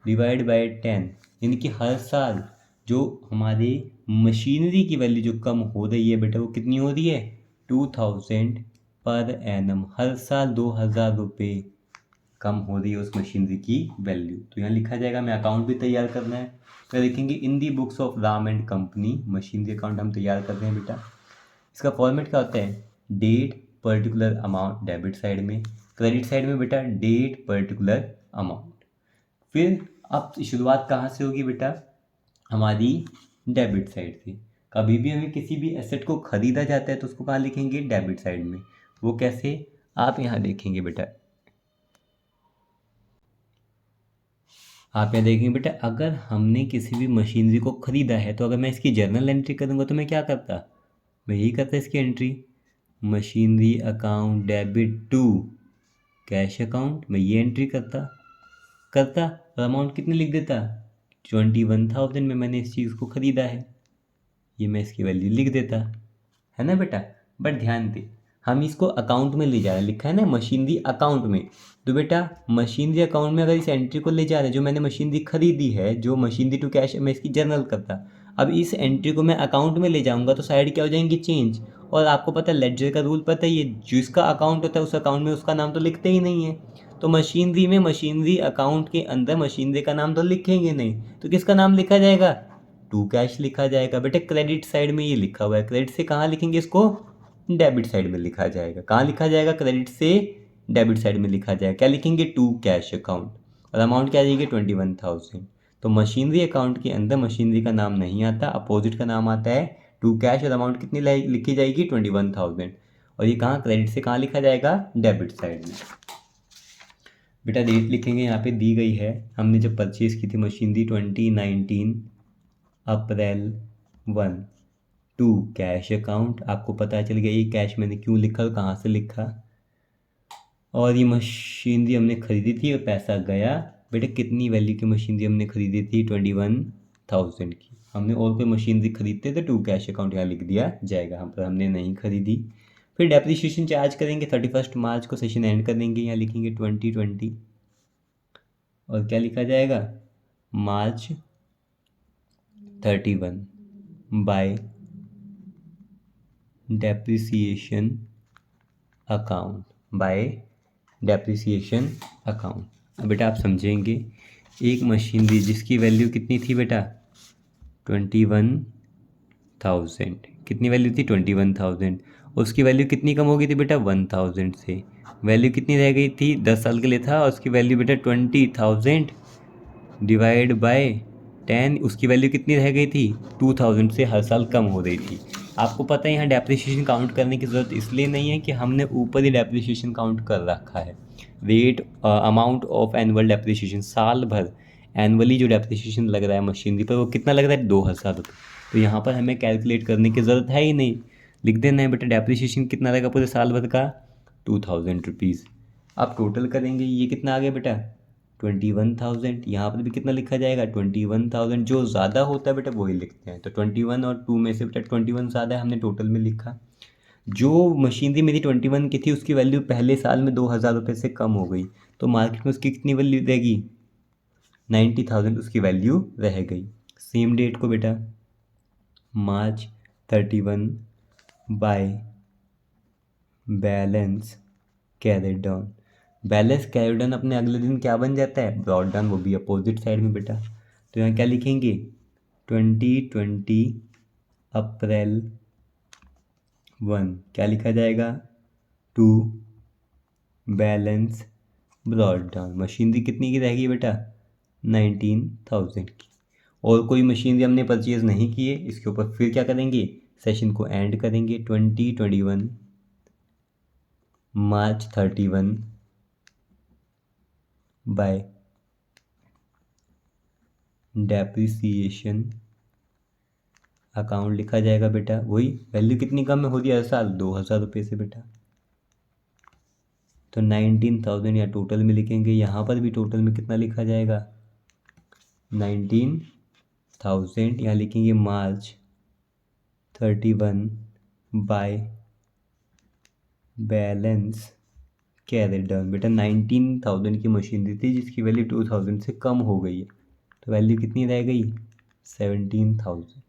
डिवाइड बाय 10, यानी कि हर साल जो हमारे मशीनरी की वैल्यू जो कम हो रही है बेटा वो कितनी हो रही है 2,000 पर एनम, हर साल 2,000 रुपये कम हो रही है उस मशीनरी की वैल्यू। तो यहाँ लिखा जाएगा, हमें अकाउंट भी तैयार करना है। तो लिखेंगे in the books of Ram and company, machinery account हम तैयार कर रहे हैं बेटा। इसका फॉर्मेट क्या होता है, date particular amount debit side में, क्रेडिट साइड में बेटा डेट पर्टिकुलर अमाउंट। फिर अब शुरुआत कहाँ से होगी बेटा, हमारी डेबिट साइड से। कभी भी हमें किसी भी एसेट को खरीदा जाता है तो उसको कहाँ लिखेंगे, डेबिट साइड में। वो कैसे, आप यहाँ देखेंगे बेटा, आप यहाँ देखेंगे बेटा अगर हमने किसी भी मशीनरी को ख़रीदा है तो अगर मैं इसकी जर्नल एंट्री करूँगा तो मैं क्या करता, मैं यही करता इसकी entry, machinery account debit to cash account, मैं ये एंट्री करता और अमाउंट कितनी लिख देता, 21,000 में मैंने इस चीज़ को ख़रीदा है, ये मैं इसकी वैल्यू लिख देता, है ना बेटा। बट ध्यान दे हम इसको अकाउंट में ले जा रहे हैं, लिखा है ना मशीनरी अकाउंट में। तो बेटा मशीनरी अकाउंट में अगर इस एंट्री को ले जा रहे हैं, जो मैंने मशीनरी खरीदी है, जो मशीनरी टू कैश, मैं इसकी जर्नल करता। अब इस एंट्री को मैं अकाउंट में ले जाऊंगा तो साइड क्या हो जाएंगी, चेंज। और आपको पता है लेडजर का रूल पता ही है, जिसका अकाउंट होता है उस अकाउंट में उसका नाम तो लिखते ही नहीं है। तो मशीनरी में मशीनरी अकाउंट के अंदर मशीनरी का नाम तो लिखेंगे नहीं, तो किसका नाम लिखा जाएगा, टू कैश लिखा जाएगा। बेटा क्रेडिट साइड में ये लिखा हुआ है, क्रेडिट से कहाँ लिखेंगे इसको, डेबिट साइड में लिखा जाएगा। कहाँ लिखा जाएगा, क्रेडिट से डेबिट साइड में लिखा जाएगा। क्या लिखेंगे, टू कैश अकाउंट, और अमाउंट क्या आ जाएगी 21,000। तो मशीनरी अकाउंट के अंदर मशीनरी का नाम नहीं आता, अपोजिट का नाम आता है टू कैश, और अमाउंट कितनी लिखी जाएगी 21,000। और ये कहाँ, क्रेडिट से कहाँ लिखा जाएगा, डेबिट साइड में। बेटा डेट लिखेंगे, यहाँ पे दी गई है, हमने जब परचेज़ की थी machinery 2019 April 1 to cash account. आपको पता चल गया ये कैश मैंने क्यों लिखा और कहाँ से लिखा। और ये मशीनरी हमने खरीदी थी और पैसा गया। बेटा कितनी वैल्यू की मशीनरी हमने खरीदी थी, 21,000 की। हमने और कोई मशीनरी खरीदते तो टू कैश अकाउंट यहाँ लिख दिया जाएगा, हम पर हमने नहीं खरीदी। फिर डेप्रिसिएशन चार्ज करेंगे 31 मार्च को, सेशन एंड कर देंगे, यहाँ लिखेंगे 2020 और क्या लिखा जाएगा, मार्च 31 bye depreciation account, bye depreciation account. अब बेटा आप समझेंगे, एक मशीनरी जिसकी वैल्यू कितनी थी बेटा, 21,000, कितनी वैल्यू थी 21,000, उसकी वैल्यू कितनी कम हो गई थी बेटा 1,000 से। वैल्यू कितनी रह गई थी, 10 साल के लिए था, उसकी वैल्यू बेटा 20,000 डिवाइड बाय 10, उसकी वैल्यू कितनी रह गई थी, 2,000 से हर साल कम हो रही थी। आपको पता है यहाँ डेप्रिसिएशन काउंट करने की ज़रूरत इसलिए नहीं है कि हमने ऊपर ही डेप्रिसिएशन काउंट कर रखा है। Rate amount of annual depreciation, साल भर एनुअली जो डेप्रिसिएशन लग रहा है मशीनरी पर वो कितना लग रहा है, 2,000 रुपये। तो यहाँ पर हमें कैलकुलेट करने की ज़रूरत है ही नहीं, लिख देना है बेटा डेप्रिसिएशन कितना रहेगा पूरे साल भर का, 2,000 रुपीज़। आप टोटल करेंगे, ये कितना आ गया बेटा 21,000। यहाँ पर भी कितना लिखा जाएगा 21,000, जो ज़्यादा होता है बेटा वही लिखते हैं। तो 21 और 2 में से बेटा 21 ज़्यादा है, हमने टोटल में लिखा। जो मशीनरी मेरी 21 की थी उसकी वैल्यू पहले साल में 2,000 रुपये से कम हो गई, तो मार्केट में उसकी कितनी वैल्यू रहेगी, 90,000 उसकी वैल्यू रह गई। सेम डेट को बेटा मार्च 31 by balance carried down, balance carried down अपने अगले दिन क्या बन जाता है, ब्रॉट डाउन, वो भी अपोजिट साइड में बेटा। तो यहाँ क्या लिखेंगे, 2020 अप्रैल 1, क्या लिखा जाएगा, to balance brought down. Machinery कितनी की रहेगी बेटा, 19,000 की। और कोई मशीनरी हमने परचेज नहीं की है, इसके ऊपर फिर क्या करेंगे, सेशन को एंड करेंगे 2021 मार्च 31 बाय डेप्रिसिएशन अकाउंट लिखा जाएगा बेटा। वही वैल्यू कितनी कम हो रही है हर साल, 2,000 रुपये से बेटा। तो 19,000 या टोटल में लिखेंगे, यहाँ पर भी टोटल में कितना लिखा जाएगा 19,000, यहाँ लिखेंगे मार्च 31 बाय बैलेंस कैरिड डाउन। बेटा 19,000 की मशीनरी थी जिसकी वैल्यू 2,000 से कम हो गई है, तो वैल्यू कितनी रह गई 17,000।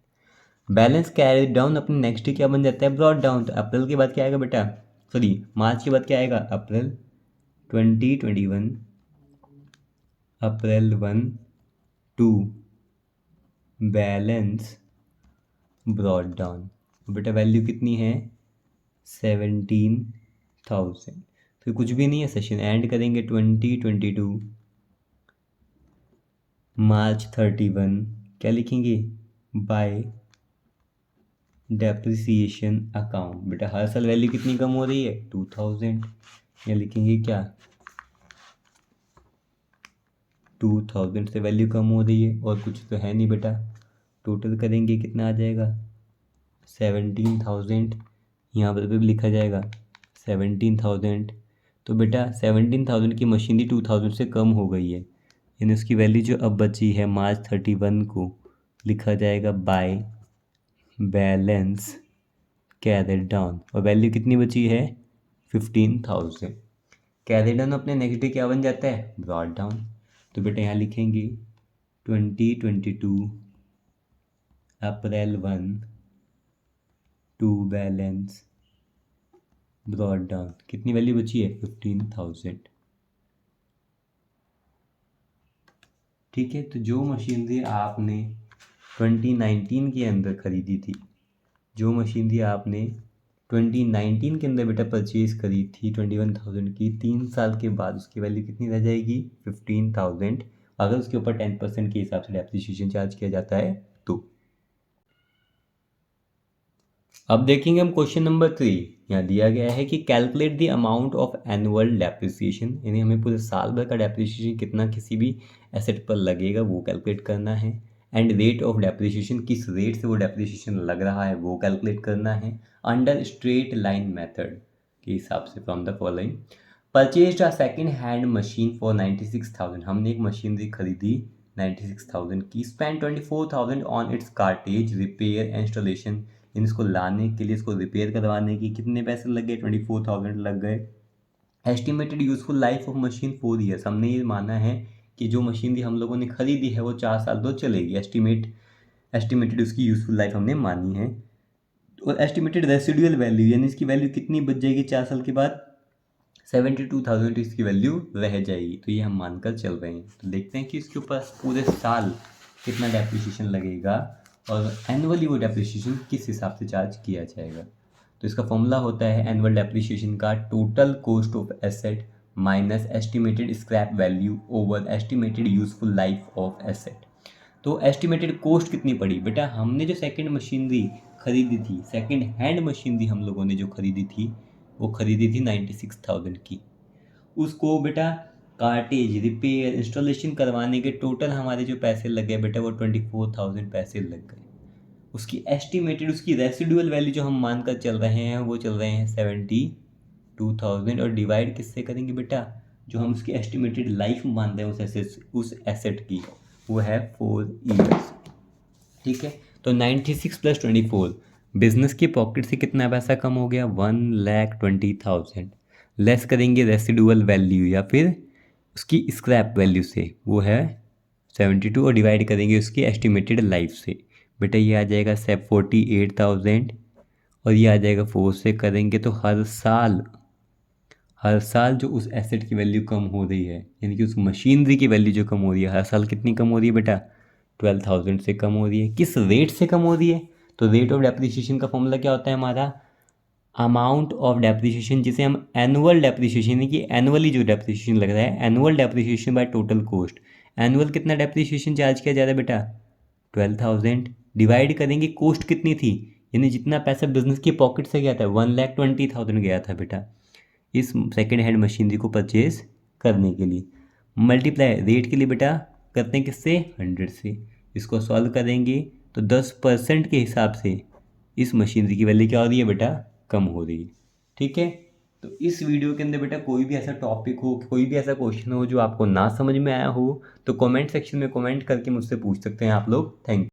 बैलेंस कैरिड डाउन अपने नेक्स्ट क्या बन जाता है, ब्रॉट डाउन। तो अप्रैल के बाद क्या आएगा बेटा, सॉरी मार्च के बाद क्या आएगा, अप्रैल 2021 अप्रैल 1 टू बैलेंस ब्रॉट डाउन। बेटा वैल्यू कितनी है 17,000। फिर कुछ भी नहीं है, सेशन एंड करेंगे 2022 मार्च 31, क्या लिखेंगे, बाय डेप्रिसिएशन अकाउंट। बेटा हर साल वैल्यू कितनी कम हो रही है 2,000, या लिखेंगे क्या 2,000 से वैल्यू कम हो रही है, और कुछ तो है नहीं बेटा। टोटल करेंगे कितना आ जाएगा 17,000, यहाँ पर भी लिखा जाएगा 17,000। तो बेटा 17,000 की मशीनरी 2,000 से कम हो गई है, यानी उसकी वैल्यू जो अब बची है मार्च 31 को लिखा जाएगा बाय बैलेंस कैरिड डाउन, और वैल्यू कितनी बची है 15,000। कैरिड डाउन अपने नेक्स्ट डे क्या बन जाता है, ब्रॉट डाउन। तो बेटा यहाँ लिखेंगे 2022 अप्रैल 1 टू बैलेंस ब्रॉट डाउन, कितनी वैल्यू बची है 15,000। ठीक है, तो जो मशीनरी आपने 2019 के अंदर खरीदी थी, जो मशीनरी आपने 2019 के अंदर बेटा परचेज करी थी 21,000 की, 3 साल के बाद उसकी वैल्यू कितनी रह जाएगी? 15,000, अगर उसके ऊपर 10% के हिसाब से डेप्रिसिएशन चार्ज किया जाता है तो। अब देखेंगे हम क्वेश्चन नंबर 3। यहाँ दिया गया है कि calculate the amount of annual depreciation, यानी हमें पूरे साल भर का डेप्रिसिएशन कितना किसी भी एसेट पर लगेगा वो कैलकुलेट करना है। एंड रेट ऑफ डेप्रिसिएशन, किस रेट से वो डेप्रिसिएशन लग रहा है वो कैलकुलेट करना है अंडर स्ट्रेट लाइन मेथड के हिसाब से from the following. Purchase a second hand machine for 96,000, हमने एक मशीनरी खरीदी 96,000 की। Spend 24,000 on its cartage repair installation, इसको लाने के लिए, इसको रिपेयर करवाने की कितने पैसे लग गए? 24,000 लग गए। Estimated useful life of machine 4 years, हमने ये माना है कि जो मशीनरी हम लोगों ने खरीदी है वो 4 साल तो चलेगी। एस्टिमेटेड उसकी यूजफुल लाइफ हमने मानी है। और एस्टिमेटेड रेसिडुअल वैल्यू, यानी इसकी वैल्यू कितनी बच जाएगी 4 साल के बाद? 72,000 इसकी वैल्यू रह जाएगी। तो ये हम मानकर चल रहे हैं। तो देखते हैं कि इसके ऊपर पूरे साल कितना डेप्रिसिएशन लगेगा और एनुअली वो डेप्रिसिएशन किस हिसाब से चार्ज किया जाएगा। तो इसका फॉर्मूला होता है एनुअल डेप्रिसिएशन का total cost of asset minus estimated scrap value over estimated useful life of asset. तो एस्टिमेटेड कॉस्ट कितनी पड़ी बेटा? हमने जो सेकंड मशीनरी खरीदी थी, सेकंड हैंड मशीनरी हम लोगों ने जो खरीदी थी वो खरीदी थी 96,000 की। उसको बेटा कार्टेज रिपेयर इंस्टॉलेशन करवाने के टोटल हमारे जो पैसे लग गए बेटा वो 24,000 पैसे लग गए। उसकी एस्टिमेटेड, उसकी रेसिडुअल वैल्यू जो हम मानकर चल रहे हैं वो चल रहे हैं 72,000, और डिवाइड किससे करेंगे बेटा? जो हम उसकी एस्टिमेटेड लाइफ मान रहे हैं उस एसेट की, वो है 4 ईयर्स। ठीक है, तो 96 + 24, बिजनेस की पॉकेट से कितना पैसा कम हो गया? 1,20,000। लेस करेंगे रेसिडुअल वैल्यू या फिर उसकी स्क्रैप वैल्यू से, वो है 72, और डिवाइड करेंगे उसकी एस्टिमेटेड लाइफ से। बेटा ये आ जाएगा 48,000, और ये आ जाएगा 4 से करेंगे तो हर साल जो उस एसेट की वैल्यू कम हो रही है, यानी कि उस मशीनरी की वैल्यू जो कम हो रही है, हर साल कितनी कम हो रही है बेटा? 12,000 से कम हो रही है। किस रेट से कम हो रही है? तो रेट ऑफ डेप्रिसिएशन का फॉर्मूला क्या होता है हमारा? अमाउंट ऑफ डेप्रिसिएशन, जिसे हम एनुअल डेप्रिसिएशन, यानी कि एनुअली जो डेप्रिसिएशन लग रहा है, annual depreciation by total cost. Annual कितना डेप्रिसिएशन चार्ज किया जा रहा है बेटा? 12,000। डिवाइड करेंगे कॉस्ट कितनी थी, यानी जितना पैसा बिजनेस की पॉकेट से गया था, 1,20,000 गया था बेटा इस सेकेंड हैंड मशीनरी को परचेज करने के लिए। मल्टीप्लाई रेट के लिए बेटा करते हैं किससे? 100 से। इसको सॉल्व करेंगे तो 10% के हिसाब से इस मशीनरी की वैल्यू क्या हो रही है बेटा? कम हो रही है। ठीक है, तो इस वीडियो के अंदर बेटा कोई भी ऐसा टॉपिक हो, कोई भी ऐसा क्वेश्चन हो जो आपको ना समझ में आया हो, तो कमेंट सेक्शन में कमेंट करके मुझसे पूछ सकते हैं आप लोग। Thank you.